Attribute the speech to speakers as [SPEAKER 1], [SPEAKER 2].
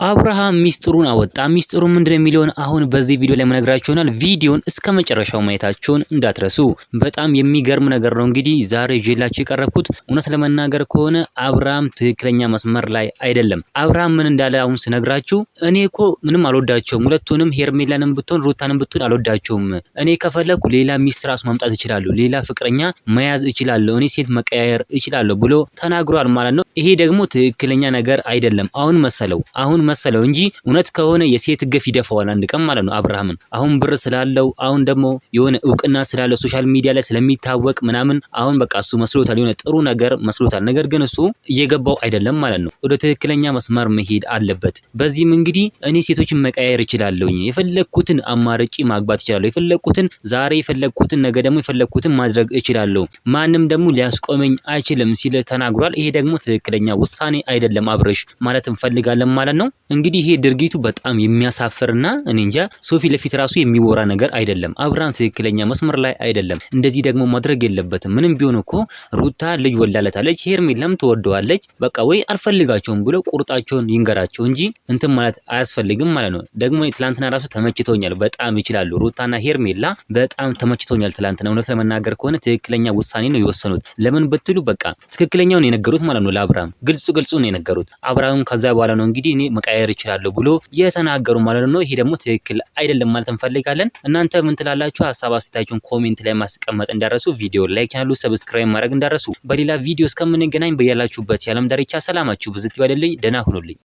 [SPEAKER 1] አብርሃም ሚስጥሩን አወጣ። ሚስጥሩ ምንድነው የሚለውን አሁን በዚህ ቪዲዮ ላይ መነግራችሁ ይሆናል። ቪዲዮን እስከመጨረሻው ማየታችሁን እንዳትረሱ። በጣም የሚገርም ነገር ነው። እንግዲህ ዛሬ ይዤላችሁ የቀረብኩት እውነት ለመናገር ከሆነ አብርሃም ትክክለኛ መስመር ላይ አይደለም። አብርሃም ምን እንዳለ አሁን ስነግራችሁ እኔ እኮ ምንም አልወዳቸውም፣ ሁለቱንም ሄርሜላንም ብትሆን ሩታንም ብትሆን አልወዳቸውም። እኔ ከፈለኩ ሌላ ሚስት ራስ ማምጣት እችላለሁ፣ ሌላ ፍቅረኛ መያዝ እችላለሁ፣ እኔ ሴት መቀያየር እችላለሁ ብሎ ተናግሯል ማለት ነው። ይሄ ደግሞ ትክክለኛ ነገር አይደለም። አሁን መሰለው እንጂ እውነት ከሆነ የሴት ግፍ ይደፋዋል አንድ ቀን ማለት ነው። አብርሃምን አሁን ብር ስላለው አሁን ደግሞ የሆነ እውቅና ስላለው ሶሻል ሚዲያ ላይ ስለሚታወቅ ምናምን አሁን በቃ እሱ መስሎታል፣ የሆነ ጥሩ ነገር መስሎታል። ነገር ግን እሱ እየገባው አይደለም ማለት ነው። ወደ ትክክለኛ መስመር መሄድ አለበት። በዚህም እንግዲህ እኔ ሴቶችን መቀያየር እችላለሁኝ፣ የፈለኩትን አማርጪ ማግባት እችላለሁ፣ የፈለኩትን ዛሬ የፈለኩትን ነገ ደግሞ የፈለኩትን ማድረግ እችላለሁ፣ ማንም ደግሞ ሊያስቆመኝ አይችልም ሲል ተናግሯል። ይሄ ደግሞ ትክክለኛ ውሳኔ አይደለም አብርሽ ማለት እንፈልጋለን ማለት ነው። እንግዲህ ይሄ ድርጊቱ በጣም የሚያሳፍርና እኔ እንጃ ሶፊ ለፊት ራሱ የሚወራ ነገር አይደለም። አብርሃም ትክክለኛ መስመር ላይ አይደለም። እንደዚህ ደግሞ ማድረግ የለበትም። ምንም ቢሆን እኮ ሩታ ልጅ ወልዳለታለች፣ ሄርሜላም ትወደዋለች። በቃ ወይ አልፈልጋቸውም ብሎ ቁርጣቸውን ይንገራቸው እንጂ እንትን ማለት አያስፈልግም ማለት ነው። ደግሞ ትላንትና ራሱ ተመችቶኛል፣ በጣም ይችላሉ ሩታና ሄርሜላ በጣም ተመችቶኛል። ትላንትና እውነት ለመናገር ከሆነ ትክክለኛ ውሳኔ ነው የወሰኑት። ለምን ብትሉ በቃ ትክክለኛውን የነገሩት ማለት ነው። ለአብርሃም ግልጹን የነገሩት። አብርሃም ከዛ በኋላ ነው እንግዲህ እኔ መቀየር ይችላል ብሎ የተናገሩ ማለት ነው። ይሄ ደግሞ ትክክል አይደለም ማለት እንፈልጋለን። እናንተ ምን ትላላችሁ? ሀሳብ አስተያየታችሁን ኮሜንት ላይ ማስቀመጥ እንዳረሱ፣ ቪዲዮ ላይክ ያሉ ሰብስክራይብ ማድረግ እንዳረሱ። በሌላ ቪዲዮ እስከምንገናኝ በያላችሁበት የዓለም ዳርቻ ሰላማችሁ ብዝት ይበልልኝ። ደህና ሁኑልኝ።